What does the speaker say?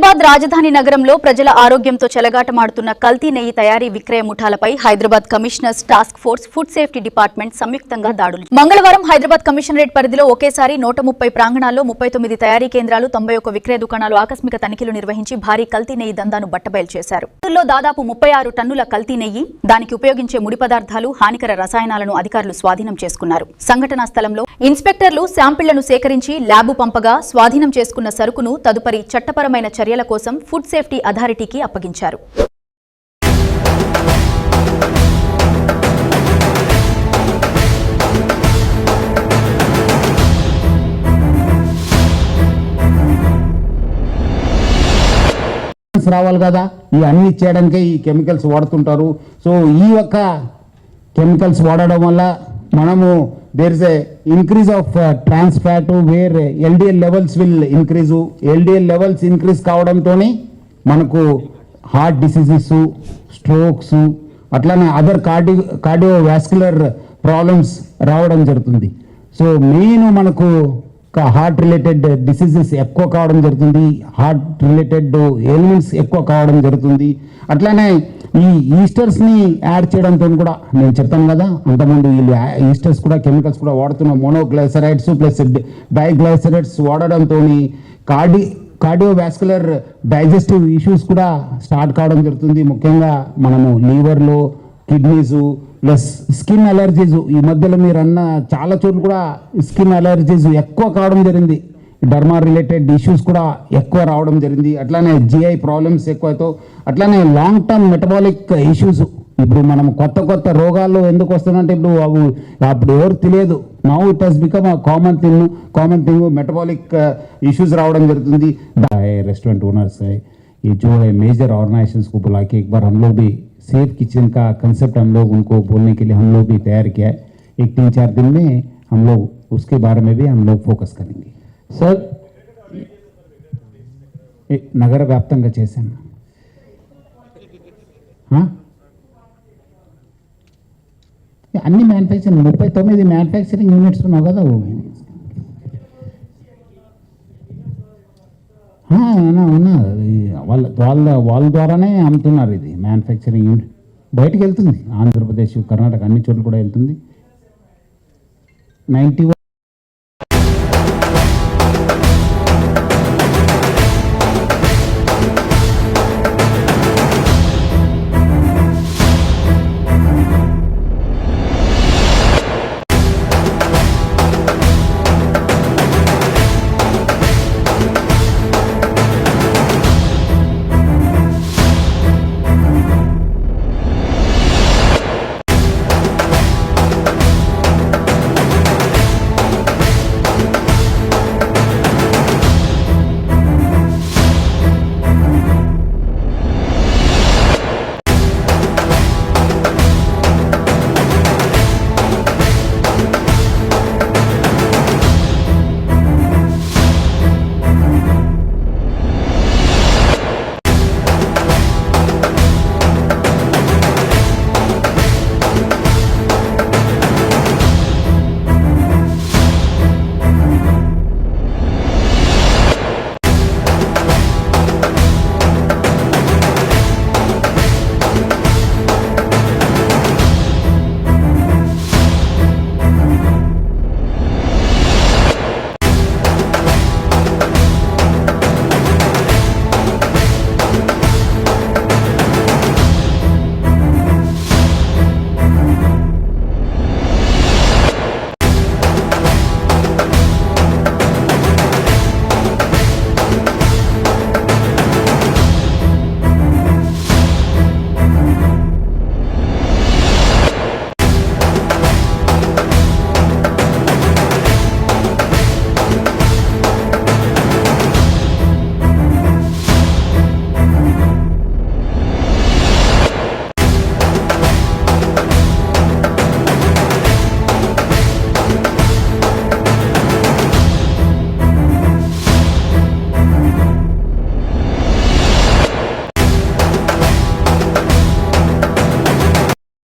హైదరాబాద్ రాజధాని నగరంలో ప్రజల ఆరోగ్యంతో చెలగాటమాడుతున్న కల్తీ నెయ్యి తయారీ విక్రయ ముఠాలపై Hyderabad commissioner's task force food safety department సంయుక్తంగా దాడులు. మంగళవారం హైదరాబాద్ కమిషనరేట్ పరిధిలో ఒకేసారి 130 ప్రాంగణాల్లో 39 తయారీ కేంద్రాలు, 91 విక్రయ దుకాణాలు ఆకస్మిక తనిఖీలు నిర్వహించి భారీ కల్తీ నెయ్యి దందాను బట్టబయలు చేశారు. ఇందులో దాదాపు 36 టన్నుల కల్తీ నెయ్యి, దానికి ఉపయోగించే ముడి పదార్థాలు, హానికర రసాయనాలను అధికారులు స్వాధీనం చేసుకున్నారు. సంఘటనా స్థలంలో ఇన్స్పెక్టర్లు శాంపిళ్లను సేకరించి ల్యాబ్ పంపగా స్వాధీనం చేసుకున్న సరుకును తదుపరి చట్టపరమైన చర్యల కోసం ఫుడ్ సేఫ్టీ అథారిటీకి అప్పగించారు. రావాలి కదా, ఈ అన్ని చేయడానికే ఈ కెమికల్స్ వాడుతుంటారు. సో ఈ యొక్క కెమికల్స్ వాడడం వల్ల మనము there is a increase of trans fat where LDL levels will increase. LDL levels increase కావడంతోనే మనకు హార్ట్ డిసీజెస్, స్ట్రోక్స్, అట్లానే అదర్ కార్డియోవాస్కులర్ ప్రాబ్లమ్స్ రావడం జరుగుతుంది. సో మెయిన్ మనకు హార్ట్ రిలేటెడ్ డిసీజెస్ ఎక్కువ కావడం జరుగుతుంది, హార్ట్ రిలేటెడ్ ఎలిమెంట్స్ ఎక్కువ కావడం జరుగుతుంది. అట్లానే ఈ ఈస్టర్స్ని యాడ్ చేయడంతో కూడా నేను చెప్తాను కదా, అంతమంది వీళ్ళు ఈస్టర్స్ కూడా కెమికల్స్ కూడా మోనోగ్లైసరైడ్స్ ప్లస్ డైగ్లైసరైడ్స్ వాడడంతో కార్డియోవాస్కులర్ డైజెస్టివ్ ఇష్యూస్ కూడా స్టార్ట్ కావడం జరుగుతుంది. ముఖ్యంగా మనము లివర్లో, కిడ్నీస్ ప్లస్ స్కిన్ అలర్జీస్, ఈ మధ్యలో మీరు అన్న చాలా చోట్ల కూడా స్కిన్ అలర్జీస్ ఎక్కువ కావడం జరిగింది. డర్మా రిలేటెడ్ ఇష్యూస్ కూడా ఎక్కువ రావడం జరిగింది. అట్లానే జిఐ ప్రాబ్లమ్స్ ఎక్కువతో, అట్లానే లాంగ్ టర్మ్ మెటబాలిక్ ఇష్యూస్. ఇప్పుడు మనం కొత్త రోగాలు ఎందుకు వస్తుందంటే అప్పుడు ఎవరు తెలియదు. Now it has become a common thing metabolic issues రావడం జరుగుతుంది. रेस्टोरेंट ओनर्स है, ये जो है मेजर ऑर्गेनाइजेशंस को बुला के एक बार हम लोग भी सेफ किचन का कंसेप्ट हम लोग उनको बोलने के लिए हम लोग भी तैयार किया है. एक 3-4 दिन में हम लोग उसके बारे में भी हम लोग फोकस करेंगे. सर నగర వ్యాప్తంగా చేశాను. అన్ని మ్యానుఫ్యాక్చరింగ్ 39 మ్యానుఫ్యాక్చరింగ్ యూనిట్స్ ఉన్నావు కదా, ఉన్నా వాళ్ళ ద్వారానే అమ్ముతున్నారు. ఇది మ్యానుఫ్యాక్చరింగ్ యూనిట్ బయటకు వెళ్తుంది, ఆంధ్రప్రదేశ్, కర్ణాటక అన్ని చోట్ల కూడా వెళ్తుంది. 91